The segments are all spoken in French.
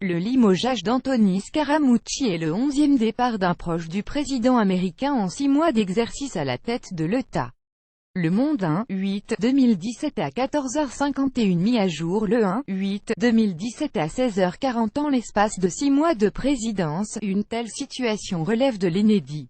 Le limogeage d'Anthony Scaramucci est le 11e départ d'un proche du président américain en 6 mois d'exercice à la tête de l'État. Le Monde 1-8-2017 à 14h51 mis à jour le 1-8-2017 à 16h40 en l'espace de 6 mois de présidence, une telle situation relève de l'inédit.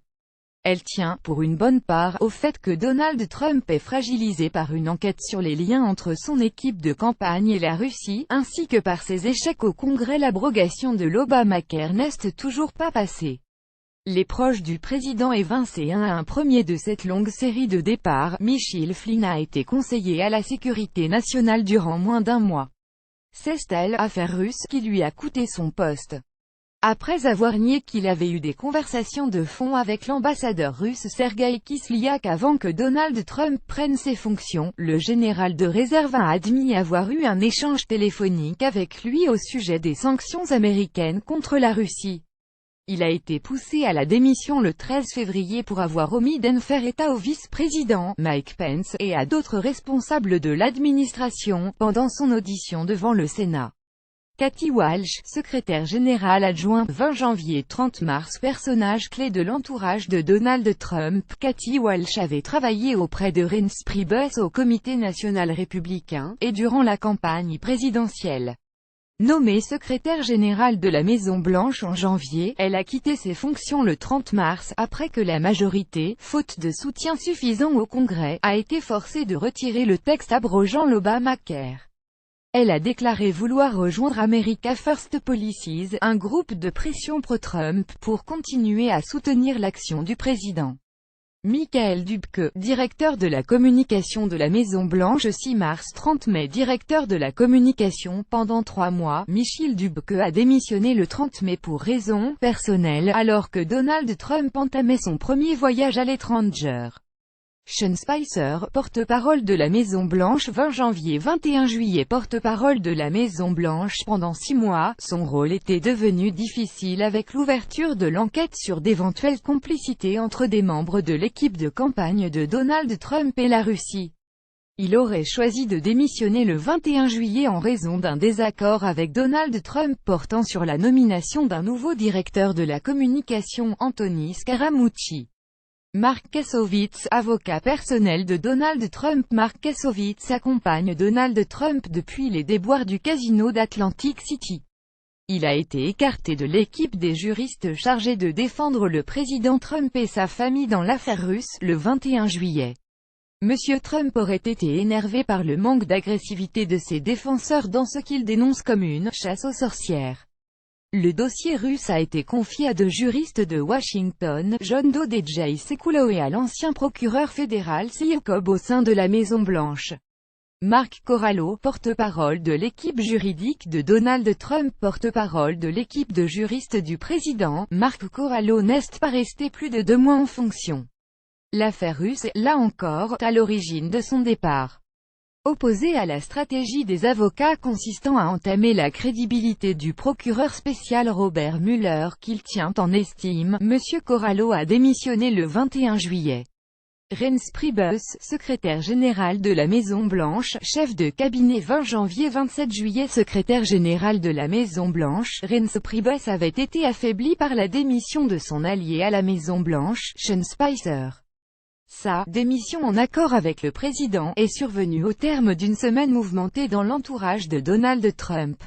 Elle tient, pour une bonne part, au fait que Donald Trump est fragilisé par une enquête sur les liens entre son équipe de campagne et la Russie, ainsi que par ses échecs au Congrès. L'abrogation de l'Obamacare n'est toujours pas passée. Les proches du président évincés à un premier de cette longue série de départs, Michael Flynn a été conseiller à la sécurité nationale durant moins d'1 mois. C'est telle affaire russe qui lui a coûté son poste. Après avoir nié qu'il avait eu des conversations de fond avec l'ambassadeur russe Sergueï Kislyak avant que Donald Trump prenne ses fonctions, le général de réserve a admis avoir eu un échange téléphonique avec lui au sujet des sanctions américaines contre la Russie. Il a été poussé à la démission le 13 février pour avoir omis d'en faire état au vice-président, Mike Pence, et à d'autres responsables de l'administration, pendant son audition devant le Sénat. Katie Walsh, secrétaire générale adjointe 20 janvier-30 mars, personnage clé de l'entourage de Donald Trump. Katie Walsh avait travaillé auprès de Reince Priebus au Comité national républicain, et durant la campagne présidentielle. Nommée secrétaire générale de la Maison-Blanche en janvier, elle a quitté ses fonctions le 30 mars, après que la majorité, faute de soutien suffisant au Congrès, a été forcée de retirer le texte abrogeant l'Obamacare. Elle a déclaré vouloir rejoindre America First Policies, un groupe de pression pro-Trump, pour continuer à soutenir l'action du président. Michael Dubke, directeur de la communication de la Maison-Blanche 6 mars 30 mai. Directeur de la communication pendant 3 mois, Michael Dubke a démissionné le 30 mai pour raisons personnelles, alors que Donald Trump entamait son premier voyage à l'étranger. Sean Spicer, porte-parole de la Maison-Blanche 20 janvier 21 juillet. Porte-parole de la Maison-Blanche pendant 6 mois, son rôle était devenu difficile avec l'ouverture de l'enquête sur d'éventuelles complicités entre des membres de l'équipe de campagne de Donald Trump et la Russie. Il aurait choisi de démissionner le 21 juillet en raison d'un désaccord avec Donald Trump portant sur la nomination d'un nouveau directeur de la communication, Anthony Scaramucci. Mark Kasowitz, avocat personnel de Donald Trump. Mark Kasowitz accompagne Donald Trump depuis les déboires du casino d'Atlantic City. Il a été écarté de l'équipe des juristes chargés de défendre le président Trump et sa famille dans l'affaire russe, le 21 juillet. Monsieur Trump aurait été énervé par le manque d'agressivité de ses défenseurs dans ce qu'il dénonce comme une « chasse aux sorcières ». Le dossier russe a été confié à 2 juristes de Washington, John Doe et Jay Sekulow, et à l'ancien procureur fédéral Sean Cobb au sein de la Maison-Blanche. Mark Corallo, porte-parole de l'équipe juridique de Donald Trump. Porte-parole de l'équipe de juristes du président, Mark Corallo n'est pas resté plus de 2 mois en fonction. L'affaire russe est, là encore, à l'origine de son départ. Opposé à la stratégie des avocats consistant à entamer la crédibilité du procureur spécial Robert Mueller qu'il tient en estime, M. Corallo a démissionné le 21 juillet. Reince Priebus, secrétaire général de la Maison-Blanche, chef de cabinet 20 janvier-27 juillet. Secrétaire général de la Maison-Blanche, Reince Priebus avait été affaibli par la démission de son allié à la Maison-Blanche, Sean Spicer. Sa démission en accord avec le président est survenue au terme d'une semaine mouvementée dans l'entourage de Donald Trump.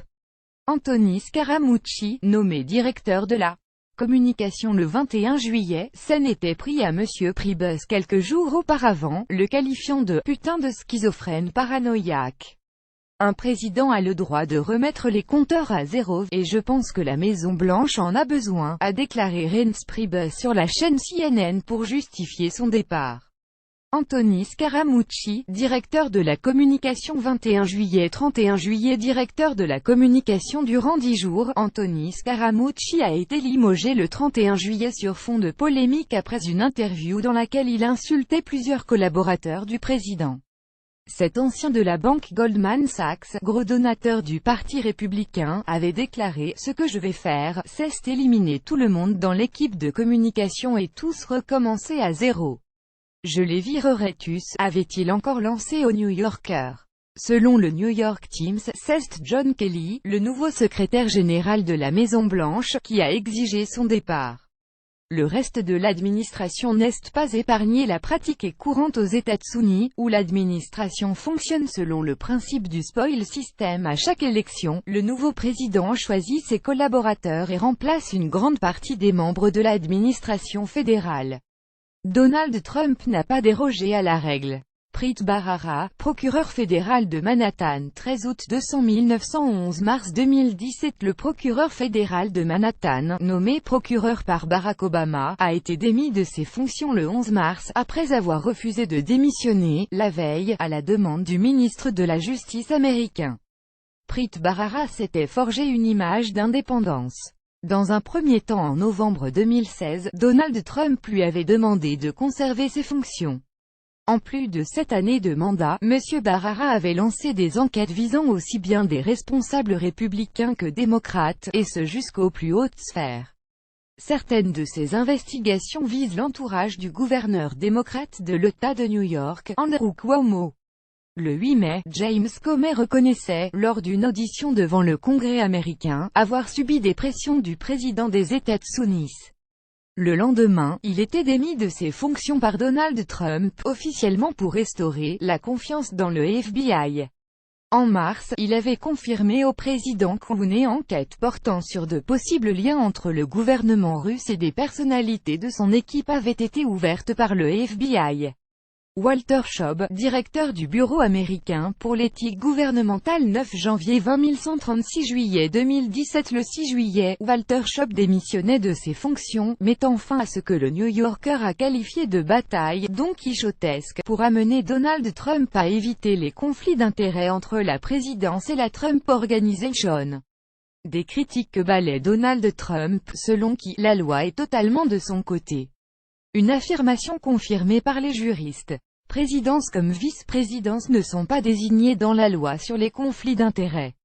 Anthony Scaramucci, nommé directeur de la communication le 21 juillet, s'en était pris à M. Priebus quelques jours auparavant, le qualifiant de « putain de schizophrène paranoïaque ». Un président a le droit de remettre les compteurs à zéro, et je pense que la Maison-Blanche en a besoin, a déclaré Reince Priebus sur la chaîne CNN pour justifier son départ. Anthony Scaramucci, directeur de la communication 21 juillet-31 juillet. Directeur de la communication durant 10 jours, Anthony Scaramucci a été limogé le 31 juillet sur fond de polémique après une interview dans laquelle il insultait plusieurs collaborateurs du président. Cet ancien de la banque Goldman Sachs, gros donateur du Parti républicain, avait déclaré « Ce que je vais faire, c'est éliminer tout le monde dans l'équipe de communication et tous recommencer à zéro. Je les virerai tous », avait-il encore lancé au New Yorker. Selon le New York Times, c'est John Kelly, le nouveau secrétaire général de la Maison-Blanche, qui a exigé son départ. Le reste de l'administration n'est pas épargné. La pratique est courante aux États-Unis, où l'administration fonctionne selon le principe du spoil system. À chaque élection, le nouveau président choisit ses collaborateurs et remplace une grande partie des membres de l'administration fédérale. Donald Trump n'a pas dérogé à la règle. Preet Bharara, procureur fédéral de Manhattan, 13 août 1911 mars 2017. Le procureur fédéral de Manhattan, nommé procureur par Barack Obama, a été démis de ses fonctions le 11 mars, après avoir refusé de démissionner, la veille, à la demande du ministre de la Justice américain. Preet Bharara s'était forgé une image d'indépendance. Dans un premier temps en novembre 2016, Donald Trump lui avait demandé de conserver ses fonctions. En plus de 7 années de mandat, M. Bharara avait lancé des enquêtes visant aussi bien des responsables républicains que démocrates, et ce jusqu'aux plus hautes sphères. Certaines de ces investigations visent l'entourage du gouverneur démocrate de l'État de New York, Andrew Cuomo. Le 8 mai, James Comey reconnaissait, lors d'une audition devant le Congrès américain, avoir subi des pressions du président des États-Unis. Le lendemain, il était démis de ses fonctions par Donald Trump, officiellement pour restaurer la confiance dans le FBI. En mars, il avait confirmé au président qu'une enquête portant sur de possibles liens entre le gouvernement russe et des personnalités de son équipe avait été ouverte par le FBI. Walter Shaub, directeur du Bureau américain pour l'éthique gouvernementale, 9 janvier 20136 juillet 2017. Le 6 juillet, Walter Shaub démissionnait de ses fonctions, mettant fin à ce que le New Yorker a qualifié de bataille donquichotesque pour amener Donald Trump à éviter les conflits d'intérêts entre la présidence et la Trump Organization. Des critiques que balaie Donald Trump, selon qui la loi est totalement de son côté. Une affirmation confirmée par les juristes. Présidence comme vice-présidence ne sont pas désignées dans la loi sur les conflits d'intérêts.